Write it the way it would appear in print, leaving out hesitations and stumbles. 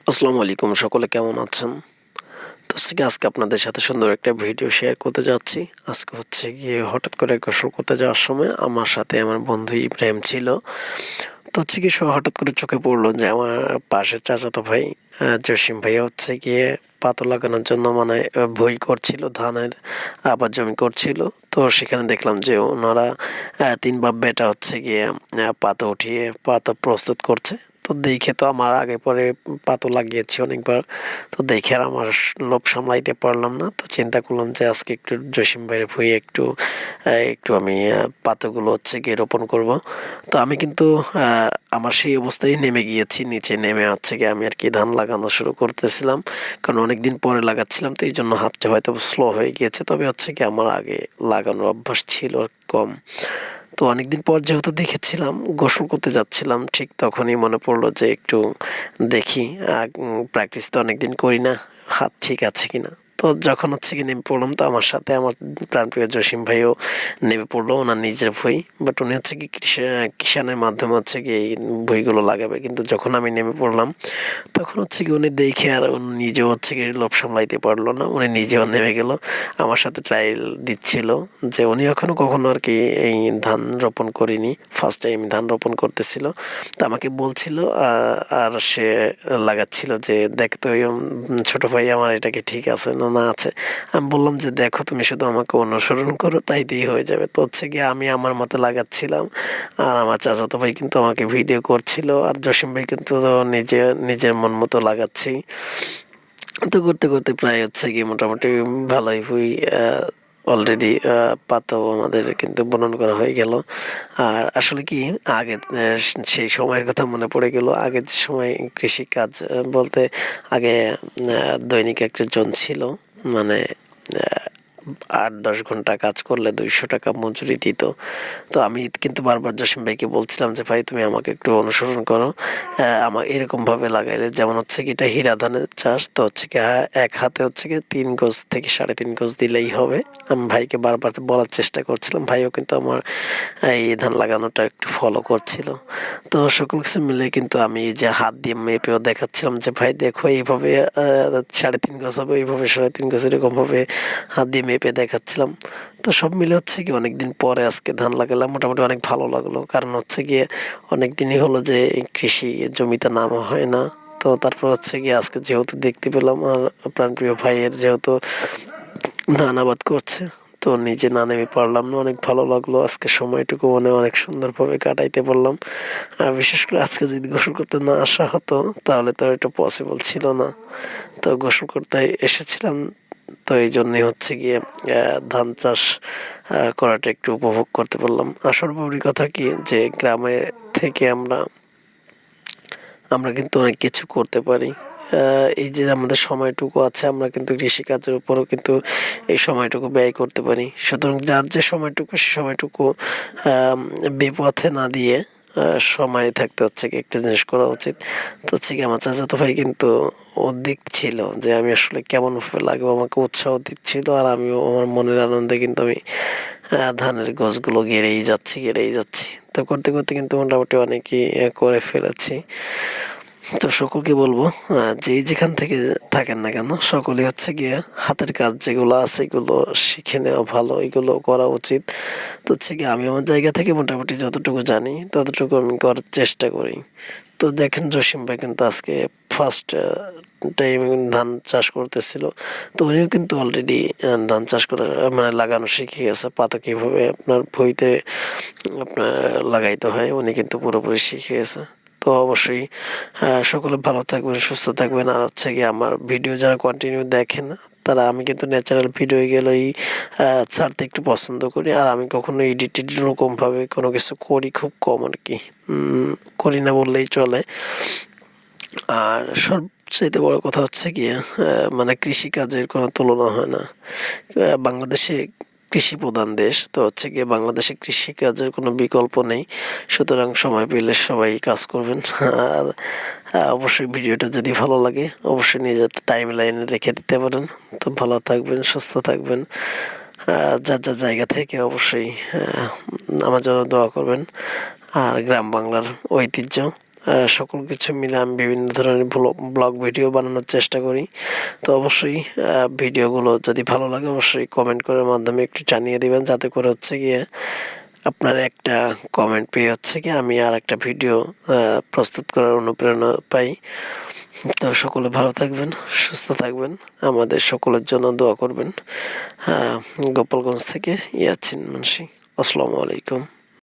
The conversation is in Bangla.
আসসালামু আলাইকুম, সকলে কেমন আছেন? তো আজকে আপনাদের সাথে সুন্দর একটা ভিডিও শেয়ার করতে যাচ্ছি। আজকে হচ্ছে গিয়ে হঠাৎ করে গোসল করতে যাওয়ার সময় আমার সাথে আমার বন্ধু ইব্রাহিম ছিল। তো হচ্ছে গিয়ে হঠাৎ করে চোখে পড়লো যে আমার পাশের চাচাতো ভাই জসিম ভাইয়া হচ্ছে গিয়ে পাতা লাগানোর জন্য মানে ভুঁই করছিল, ধানের আবাদ জমি করছিল। তো সেখানে দেখলাম যে ওনারা ৩ বাপ বেটা হচ্ছে গিয়ে পাতা উঠিয়ে পাতা প্রস্তুত করছে। তো দেখে তো আমার আগে পরে পাতা লাগিয়েছি অনেকবার। তো দেখে আর আমার লোভ সামলাইতে পারলাম না। তো চিন্তা করলাম যে আজকে একটু জসিম ভাইয়ের ভুঁইয়ে একটু আমি পাতাগুলো হচ্ছে গিয়ে রোপণ করব। তো আমি কিন্তু আমার সেই অবস্থায় নেমে গিয়েছি। নিচে নেমে হচ্ছে গিয়ে আমি আরকি ধান লাগানো শুরু করতেছিলাম। কারণ অনেকদিন পরে লাগাচ্ছিলাম, তো এইজন্য হাতটা হয়তো স্লো হয়ে গিয়েছে। তবে হচ্ছে গিয়ে আমার আগে লাগানোর অভ্যাস ছিল কম। তো অনেকদিন পর যেহেতু দেখেছিলাম, গোসল করতে যাচ্ছিলাম, ঠিক তখনই মনে পড়লো যে একটু দেখি প্র্যাকটিস তো অনেকদিন করি না, হাত ঠিক আছে কিনা। তো যখন হচ্ছে গিয়ে নেমে পড়লাম, তো আমার সাথে আমার প্রাণপ্রিয় জসিম ভাইও নেমে পড়লো ওনার নিজের ভুঁই। বাট উনি হচ্ছে কি কিষানের মাধ্যমে হচ্ছে গিয়ে এই ভুঁইগুলো লাগাবে। কিন্তু যখন আমি নেমে পড়লাম, তখন হচ্ছে কি উনি দেখে আর উনি নিজেও হচ্ছে গিয়ে লোভ সামলাইতে পারলো না। উনি নিজেও নেমে গেল। আমার সাথে ট্রায়াল দিচ্ছিল যে উনি এখনো কখনো আরকি এই ধান রোপণ করেনি। ফার্স্ট টাইম ধান রোপণ করতেছিল। তো আমাকে বলছিল আর সে লাগাচ্ছিল যে, "দেখ তো ছোট ভাই আমার এটা কি ঠিক আছে না, না আছে?" আমি বললাম যে, "দেখো তুমি শুধু আমাকে অনুসরণ করো, তাই দিয়ে হয়ে যাবে।" তো হচ্ছে গিয়ে আমি আমার মতো লাগাচ্ছিলাম। আর আমার চাচাতো ভাই কিন্তু আমাকে ভিডিও করছিল। আর জসিম ভাই কিন্তু নিজের মন মতো লাগাচ্ছি। তো করতে প্রায় হচ্ছে গিয়ে মোটামুটি ভালোই আ অলরেডি পাতাও আমাদের কিন্তু বুনন করা হয়ে গেল। আর আসলে কি আগে সেই সময়ের কথা মনে পড়ে গেল। আগের যে সময় কৃষিকাজ বলতে আগে দৈনিক একটা জন ছিল। মানে আ ৮-১০ ঘন্টা কাজ করলে ৳২০০ মজুরি দিত। তো আমি কিন্তু বারবার জসিম ভাইকে বলছিলাম যে, "ভাই তুমি আমাকে একটু অনুসরণ করো। এরকমভাবে লাগাইলে" যেমন হচ্ছে কি এটা হীরা ধানের চাষ। তো হচ্ছে গিয়ে এক হাতে হচ্ছে গিয়ে ৩ গজ থেকে ৩.৫ গজ দিলেই হবে। আমি ভাইকে বারবার বলার চেষ্টা করছিলাম। ভাইও কিন্তু আমার এই ধান লাগানোটা একটু ফলো করছিল। তো সকল কিছু মিলে কিন্তু আমি এই যে হাত দিয়ে মেপেও দেখাচ্ছিলাম যে, "ভাই দেখো এইভাবে ৩.৫ গজ হবে, এইভাবে ৩.৫ গজ" এরকমভাবে হাত দিয়ে মেপে দেখাচ্ছিলাম। তো সব মিলে হচ্ছে গিয়ে অনেকদিন পরে আজকে ধান লাগালাম। মোটামুটি অনেক ভালো লাগলো। কারণ হচ্ছে গিয়ে অনেকদিনই হলো যে এই কৃষি জমিতে নামা হয় না। তো তারপর হচ্ছে গিয়ে আজকে যেহেতু দেখতে পেলাম আর প্রাণপ্রিয় ভাইয়ের যেহেতু ধান আবাদ করছে, তো নিজে না নেমে পারলাম না। অনেক ভালো লাগলো। আজকে সময়টুকু মানে অনেক সুন্দরভাবে কাটাইতে পারলাম। আর বিশেষ করে আজকে যদি গোসল করতে না আসা হতো, তাহলে তো আর এটা পসিবল ছিল না। তো গোসল করতে এসেছিলাম। তো এইজন্যই হচ্ছে গিয়ে ধান চাষ করাটা একটু উপভোগ করতে পারলাম। আর সর্বোপরি কথা কি যে গ্রামে থেকে আমরা কিন্তু অনেক কিছু করতে পারি। আ এই যে আমাদের সময়টুকু আছে আমরা কিন্তু কৃষিকাজের উপরও কিন্তু এই সময়টুকু ব্যয় করতে পারি। সুতরাং যার যে সময়টুকু সে সময়টুকু আম বিপথে না দিয়ে আ সময় থাকতে হচ্ছে গিয়ে একটা জিনিস করা উচিত। তো হচ্ছে গিয়ে আমার চাচাতো ভাই কিন্তু ও দেখছিল যে আমি আসলে কেমনভাবে লাগাবো, আমাকে উৎসাহ দিচ্ছিল। আর আমিও আমার মনের আনন্দে কিন্তু আমি ধানের গছগুলো গেড়েই যাচ্ছি। তো করতে কিন্তু মোটামুটি অনেকই করে ফেলেছি। তো সকলকে বলবো যেই যেখান থেকে থাকেন না কেন সকলেই হচ্ছে গিয়ে হাতের কাজ যেগুলো আছে এগুলো শিখে নেওয়া ভালো, এগুলো করা উচিত। তো হচ্ছে গিয়ে আমি আমার জায়গা থেকে মোটামুটি যতটুকু জানি ততটুকু আমি করার চেষ্টা করি। তো দেখেন জসিম ভাই কিন্তু আজকে ফার্স্ট টাইম ধান চাষ করতেছিল। তো উনিও কিন্তু অলরেডি ধান চাষ করা মানে লাগানো শিখে গেছে। পাতা কিভাবে আপনার ভুঁইতে আপনার লাগাইতে হয় উনি কিন্তু পুরোপুরি শিখে গেছে। তো অবশ্যই সকলে ভালো থাকবেন, সুস্থ থাকবেন। আর হচ্ছে গিয়ে আমার ভিডিও যারা কন্টিনিউ দেখেন তারা আমি কিন্তু ন্যাচারাল ভিডিও এগুলোই ছাড়তে একটু পছন্দ করি। আর আমি কখনো এডিটেড ওরকমভাবে কোনো কিছু করি খুব কম আরকি। করি না বললেই চলে। আর সবচাইতে বড় কথা হচ্ছে গিয়ে মানে কৃষিকাজের কোনো তুলনা হয় না। বাংলাদেশে কৃষিপ্রধান দেশ। তো হচ্ছে গিয়ে বাংলাদেশে কৃষিকাজের কোনো বিকল্প নেই। সুতরাং সময় পেলে সবাই কাজ করবেন। আর অবশ্যই ভিডিওটা যদি ভালো লাগে অবশ্যই নিজের টাইমলাইনে রেখে দিতে পারেন। তো ভালো থাকবেন, সুস্থ থাকবেন। যার জায়গা থেকে অবশ্যই আমার জন্য দোয়া করবেন। আর গ্রাম বাংলার ঐতিহ্য সকল কিছু মিলে আমি বিভিন্ন ধরনের ব্লগ ভিডিও বানানোর চেষ্টা করি। তো অবশ্যই ভিডিওগুলো যদি ভালো লাগে অবশ্যই কমেন্ট করার মাধ্যমে একটু জানিয়ে দিবেন, যাতে করে হচ্ছে গিয়ে আপনার একটা কমেন্ট পেয়ে হচ্ছে গিয়ে আমি আরেকটা ভিডিও প্রস্তুত করার অনুপ্রেরণা পাই। তো সকলে ভালো থাকবেন, সুস্থ থাকবেন, আমাদের সকলের জন্য দোয়া করবেন। গোপালগঞ্জ থেকে ইয়াছিন মুন্সি। আসসালামু আলাইকুম।